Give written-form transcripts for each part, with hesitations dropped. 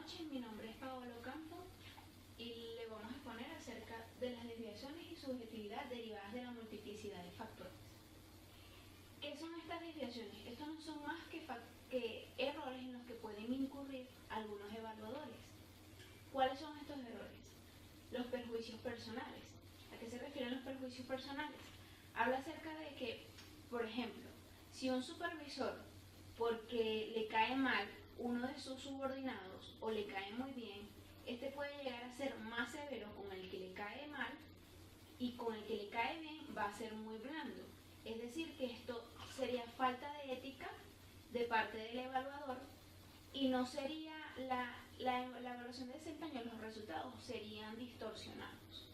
noches, mi nombre es Paolo Campo y le vamos a exponer acerca de las desviaciones y subjetividad derivadas de la multiplicidad de factores. ¿Qué son estas desviaciones? Estos no son más que errores en los que pueden incurrir algunos evaluadores. ¿Cuáles son estos errores? Los perjuicios personales. ¿A qué se refieren los perjuicios personales? Habla acerca de que, por ejemplo, si un supervisor, porque le cae mal uno de sus subordinados o le cae muy bien, este puede llegar a ser más severo con el que le cae mal y con el que le cae bien va a ser muy blando. Es decir, que esto sería falta de ética de parte del evaluador y no sería la evaluación de desempeño, los resultados serían distorsionados.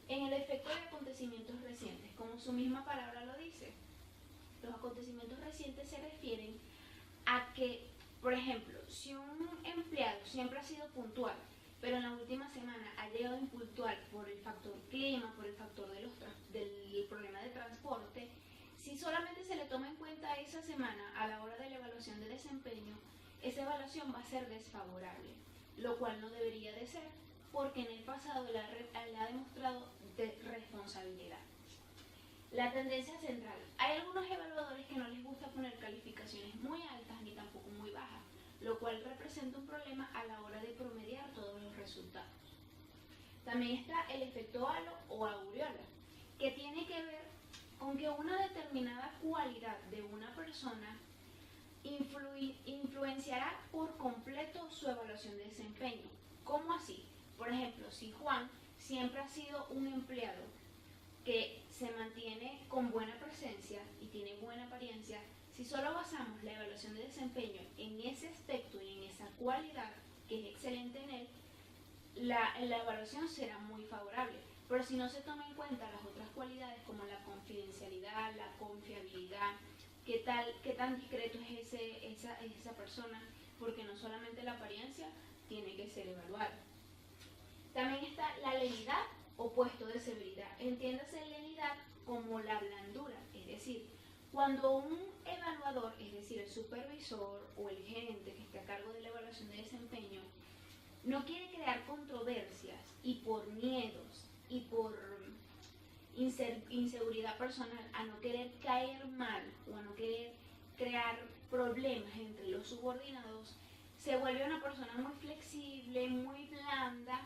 En el efecto de acontecimientos recientes, como su misma palabra lo dice, los acontecimientos recientes se refieren a que, por ejemplo, si un empleado siempre ha sido puntual, pero en la última semana ha llegado impuntual por el factor clima, por el factor del problema de transporte, si solamente se le toma en cuenta esa semana a la hora de la evaluación de desempeño, esa evaluación va a ser desfavorable, lo cual no debería de ser, porque en el pasado le ha demostrado responsabilidad. La tendencia central. Hay algunos evaluadores que no les gusta poner calificaciones muy altas ni tampoco muy bajas, lo cual representa un problema a la hora de promediar todos los resultados. También está el efecto halo o aureola, que tiene que ver con que una determinada cualidad de una persona influenciará por completo su evaluación de desempeño. ¿Cómo así? Por ejemplo, si Juan siempre ha sido un empleado que se mantiene con buena presencia y tiene buena apariencia, si solo basamos la evaluación de desempeño en ese aspecto y en esa cualidad que es excelente en él, la evaluación será muy favorable. Pero si no se toma en cuenta las otras cualidades como la confidencialidad, la confiabilidad, qué tan discreto es esa persona, porque no solamente la apariencia tiene que ser evaluada. También está la lenidad, opuesto de severidad. Entiéndase lenidad como la blandura, es decir, cuando un evaluador, es decir, el supervisor o el gerente que esté a cargo de la evaluación de desempeño, no quiere crear controversias y por miedos y por inseguridad personal a no querer caer mal o a no querer crear problemas entre los subordinados, se vuelve una persona muy flexible, muy blanda,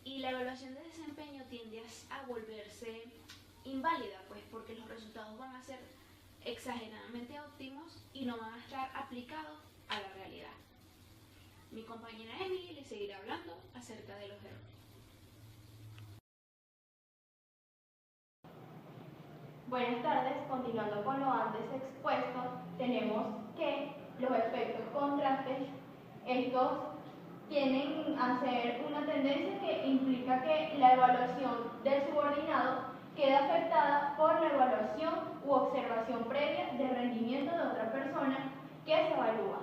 y la evaluación de desempeño tiende a volverse inválida, pues porque los resultados van a ser exageradamente óptimos y no van a estar aplicados a la realidad. Mi compañera Emily le seguirá hablando acerca de los errores. Buenas tardes, continuando con lo antes expuesto, tenemos que los efectos contrastes, estos tienden a ser una tendencia que implica que la evaluación del subordinado queda afectada por la evaluación u observación previa de rendimiento de otra persona que se evalúa.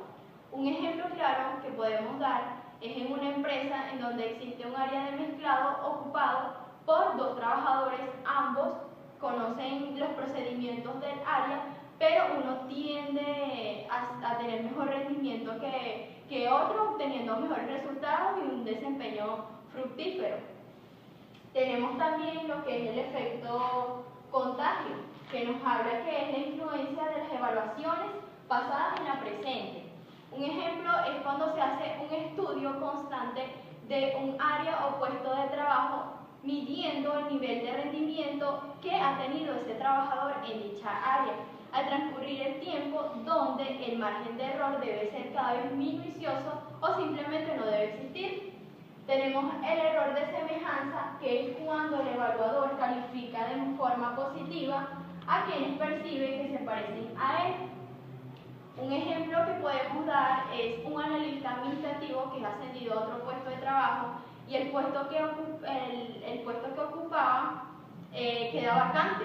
Un ejemplo claro que podemos dar es en una empresa en donde existe un área de mezclado ocupado por dos trabajadores, ambos conocen los procedimientos del área, pero uno tiende a tener mejor rendimiento que otro, obteniendo mejores resultados y un desempeño fructífero. Tenemos también lo que es el efecto contagio, que nos habla que es la influencia de las evaluaciones pasadas en la presente. Un ejemplo es cuando se hace un estudio constante de un área o puesto de trabajo, midiendo el nivel de rendimiento que ha tenido ese trabajador en dicha área, al transcurrir el tiempo donde el margen de error debe ser cada vez minucioso o simplemente no debe existir. Tenemos el error de semejanza, que es cuando el evaluador califica de forma positiva a quienes percibe que se parecen a él. Un ejemplo que podemos dar es un analista administrativo que es ascendido a otro puesto de trabajo y el puesto que ocupaba queda vacante.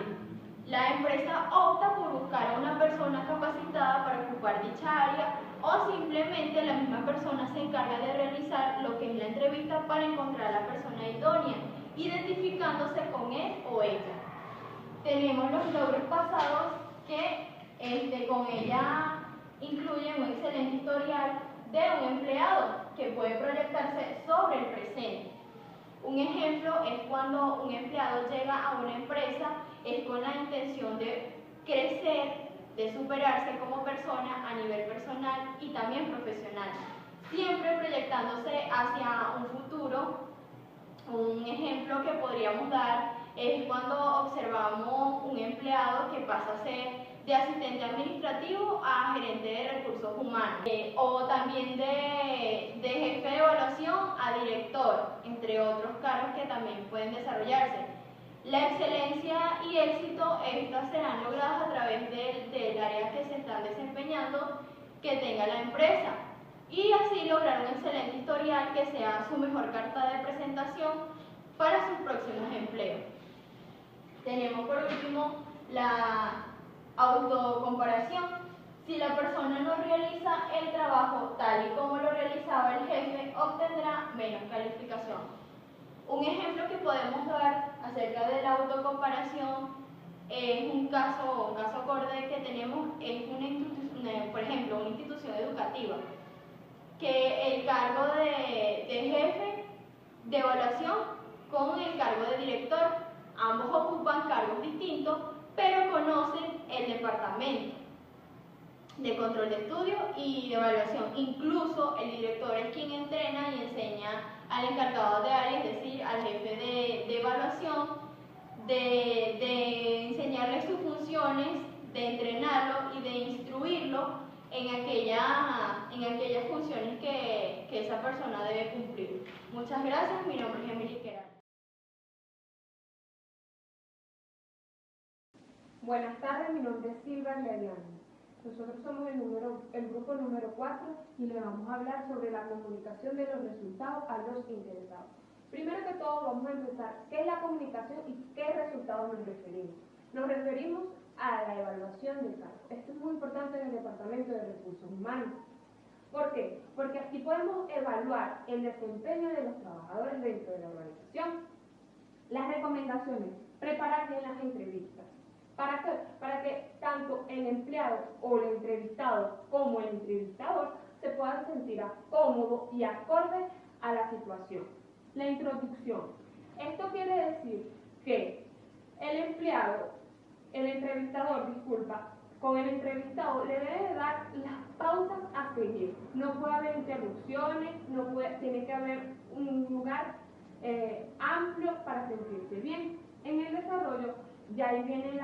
La empresa opta por buscar a una persona capacitada para ocupar dicha área o simplemente la misma persona se encarga de realizar lo que es la entrevista para encontrar a la persona idónea, identificándose con él o ella. Tenemos los logros pasados que con ella incluyen un excelente historial de un empleado que puede proyectarse sobre el presente. Un ejemplo es cuando un empleado llega a una empresa, es con la intención de crecer, de superarse como persona a nivel personal y también profesional, siempre proyectándose hacia un futuro. Un ejemplo que podríamos dar es cuando observamos un empleado que pasa a ser de asistente administrativo a gerente de recursos humanos, o también de jefe de evaluación a director, entre otros cargos que también pueden desarrollarse. La excelencia y éxito, estas serán logradas a través del área que se están desempeñando que tenga la empresa, y así lograr un excelente historial que sea su mejor carta de presentación para sus próximos empleos. Tenemos por último la autocomparación. Si la persona no realiza el trabajo tal y como lo realizaba el jefe, obtendrá menos calificación. Un ejemplo que podemos dar acerca de la autocomparación es un caso acorde que tenemos, es por ejemplo, una institución educativa, que el cargo de jefe de evaluación con el cargo de director, ambos ocupan cargos distintos, pero conocen el departamento de control de estudio y de evaluación. Incluso el director es quien entrena y enseña al encargado de área, es decir, al jefe de evaluación, de enseñarle sus funciones, de entrenarlo y de instruirlo en aquellas funciones que esa persona debe cumplir. Muchas gracias, mi nombre es Emily Queral. Buenas tardes, mi nombre es Silvia Lealiano. Nosotros somos el grupo número 4 y le vamos a hablar sobre la comunicación de los resultados a los interesados. Primero que todo vamos a empezar, ¿qué es la comunicación y qué resultados nos referimos? Nos referimos a la evaluación del cargo. Esto es muy importante en el Departamento de Recursos Humanos. ¿Por qué? Porque aquí podemos evaluar el desempeño de los trabajadores dentro de la organización. Las recomendaciones, preparar bien las entrevistas. ¿Para qué? Para que tanto el empleado o el entrevistado como el entrevistador se puedan sentir cómodos y acorde a la situación. La introducción. Esto quiere decir que el entrevistador, con el entrevistado le debe dar las pautas a seguir. No puede haber interrupciones, tiene que haber un lugar amplio para sentirse bien. En el desarrollo, ya ahí viene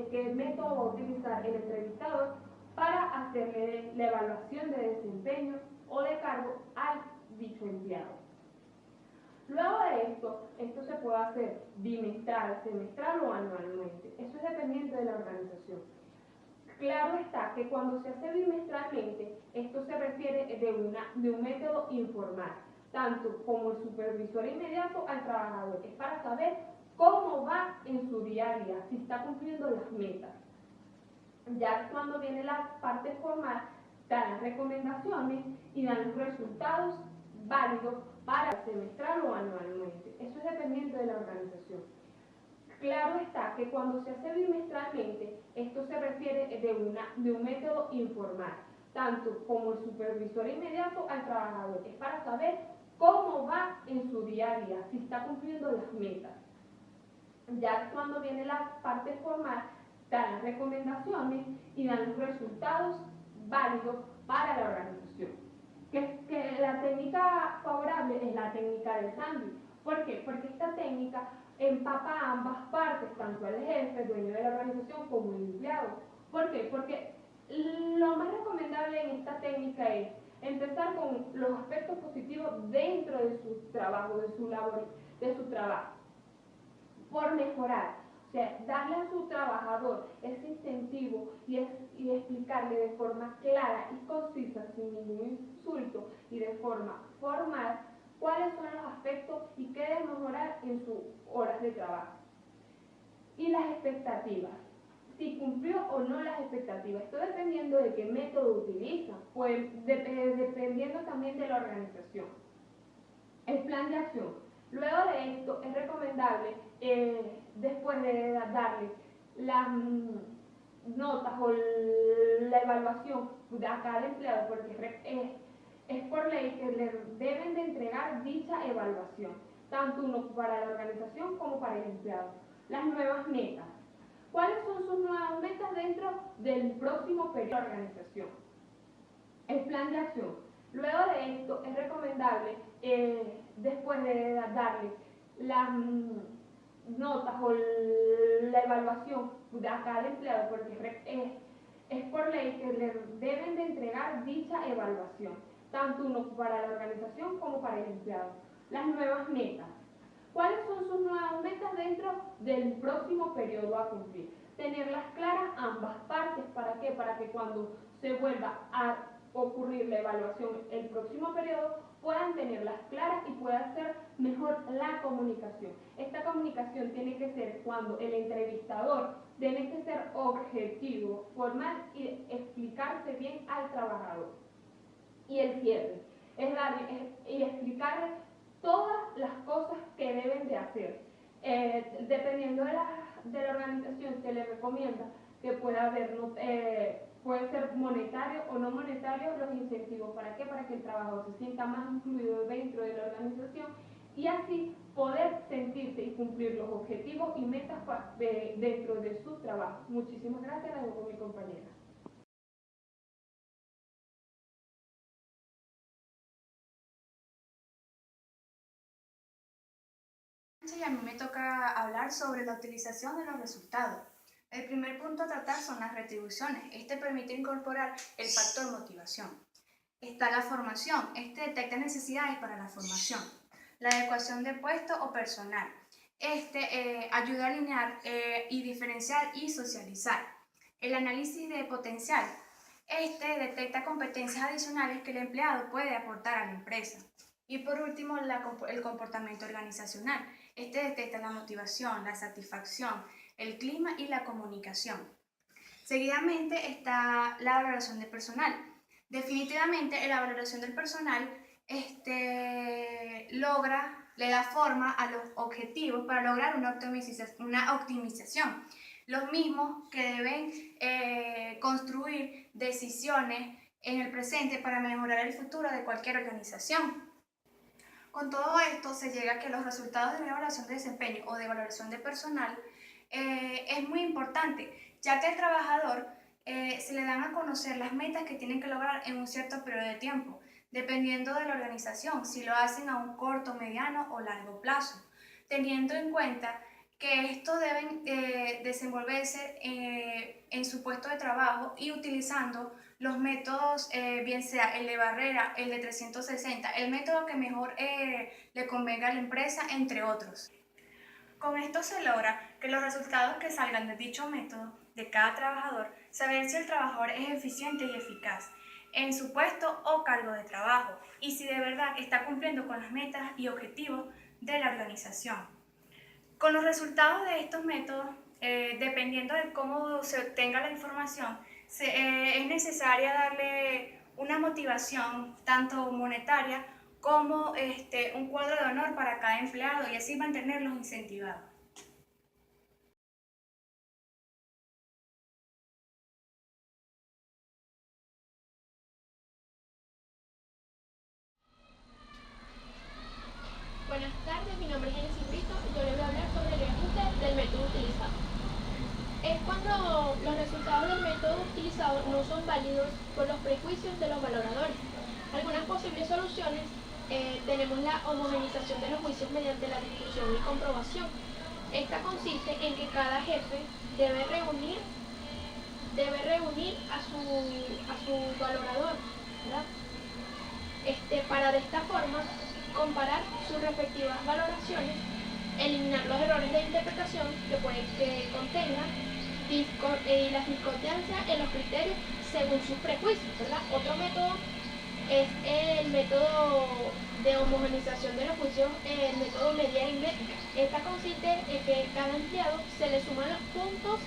qué método va a utilizar el entrevistador para hacerle la evaluación de desempeño o de cargo al dicho empleado. Luego de esto se puede hacer bimestral, semestral o anualmente. Eso es dependiente de la organización. Claro está que cuando se hace bimestralmente, esto se refiere de un método informal, tanto como el supervisor inmediato al trabajador. Es para saber cómo va en su día a día, si está cumpliendo las metas. Ya cuando viene la parte formal, dan las recomendaciones y dan los resultados válidos para semestral o anualmente. Eso es dependiente de la organización. Claro está que cuando se hace bimestralmente, esto se refiere de un método informal, tanto como el supervisor inmediato al trabajador. Es para saber cómo va en su día a día, si está cumpliendo las metas. Ya cuando viene la parte formal, dan las recomendaciones y dan los resultados válidos para la organización. Que la técnica favorable es la técnica del sándwich. ¿Por qué? Porque esta técnica empapa a ambas partes, tanto al jefe, dueño de la organización, como el empleado. ¿Por qué? Porque lo más recomendable en esta técnica es empezar con los aspectos positivos dentro de su trabajo, de su labor, de su trabajo, por mejorar. O sea, darle a su trabajador ese incentivo y explicarle de forma clara y concisa, sin ningún insulto y de forma formal, cuáles son los aspectos y qué debe mejorar en sus horas de trabajo. Y las expectativas. Si cumplió o no las expectativas. Esto dependiendo de qué método utiliza, pues dependiendo también de la organización. El plan de acción. Luego de esto es recomendable, después de darle las notas o la evaluación a cada empleado, porque Es por ley que le deben de entregar dicha evaluación, tanto uno para la organización como para el empleado. Las nuevas metas. ¿Cuáles son sus nuevas metas dentro del próximo periodo de la organización? El plan de acción. Luego de esto es recomendable, después de darle las notas o la evaluación a cada empleado, porque es por ley que le deben de entregar dicha evaluación, tanto uno para la organización como para el empleado. Las nuevas metas. ¿Cuáles son sus nuevas metas dentro del próximo periodo a cumplir? Tenerlas claras ambas partes. ¿Para qué? Para que cuando se vuelva a ocurrir la evaluación el próximo periodo, puedan tenerlas claras y pueda ser mejor la comunicación. Esta comunicación tiene que ser cuando el entrevistador tiene que ser objetivo, formal y explicarse bien al trabajador. Y el cierre es darle y explicarle todas las cosas que deben de hacer. Dependiendo de la organización, se le recomienda que pueda haber, puede ser monetario o no monetario los incentivos. ¿Para qué? Para que el trabajador se sienta más incluido dentro de la organización y así poder sentirse y cumplir los objetivos y metas dentro de su trabajo. Muchísimas gracias, la dejo con mi compañera. Y a mí me toca hablar sobre la utilización de los resultados. El primer punto a tratar son las retribuciones. Este permite incorporar el factor motivación. Está la formación. Este detecta necesidades para la formación. La adecuación de puesto o personal. Este ayuda a alinear y diferenciar y socializar. El análisis de potencial. Este detecta competencias adicionales que el empleado puede aportar a la empresa. Y por último, el comportamiento organizacional. Este detecta la motivación, la satisfacción, el clima y la comunicación. Seguidamente está la valoración del personal. Definitivamente, la valoración del personal le da forma a los objetivos para lograr una optimización. Los mismos que deben construir decisiones en el presente para mejorar el futuro de cualquier organización. Con todo esto se llega a que los resultados de una evaluación de desempeño o de valoración de personal es muy importante, ya que al trabajador se le dan a conocer las metas que tienen que lograr en un cierto periodo de tiempo, dependiendo de la organización, si lo hacen a un corto, mediano o largo plazo, teniendo en cuenta que estos deben desenvolverse en su puesto de trabajo y utilizando los métodos, bien sea el de barrera, el de 360, el método que mejor le convenga a la empresa, entre otros. Con esto se logra que los resultados que salgan de dicho método de cada trabajador, saber si el trabajador es eficiente y eficaz en su puesto o cargo de trabajo y si de verdad está cumpliendo con las metas y objetivos de la organización. Con los resultados de estos métodos, dependiendo de cómo se obtenga la información, es necesaria darle una motivación tanto monetaria como un cuadro de honor para cada empleado y así mantenerlos incentivados. Buenas tardes, mi nombre es Genesis Brito y yo les voy a hablar sobre el ajuste del método utilizado. Es cuando los resultados del método utilizado no son válidos por los prejuicios de los valoradores. Algunas posibles soluciones tenemos la homogenización de los juicios mediante la discusión y comprobación. Esta consiste en que cada jefe debe reunir a su valorador, ¿verdad? Para de esta forma comparar sus respectivas valoraciones, eliminar los errores de interpretación que contengan y las discordancias en los criterios según sus prejuicios, ¿verdad? Otro método es el método de homogenización de los juicios, el método media aritmética. Esta consiste en que cada empleado se le suman los puntos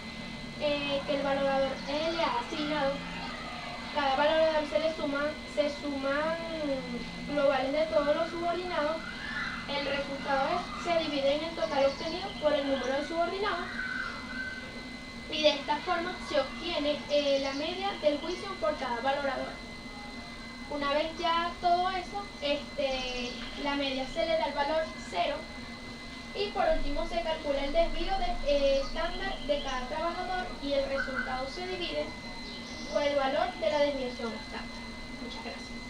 que el valorador le ha asignado. Cada valorador se suman globales de todos los subordinados. El resultado se divide en el total obtenido por el número de subordinados y de esta forma se obtiene la media del juicio por cada valorador. Una vez ya todo eso, la media se le da el valor 0 y por último se calcula el desvío estándar de cada trabajador y el resultado se divide por el valor de la desviación estándar. Muchas gracias.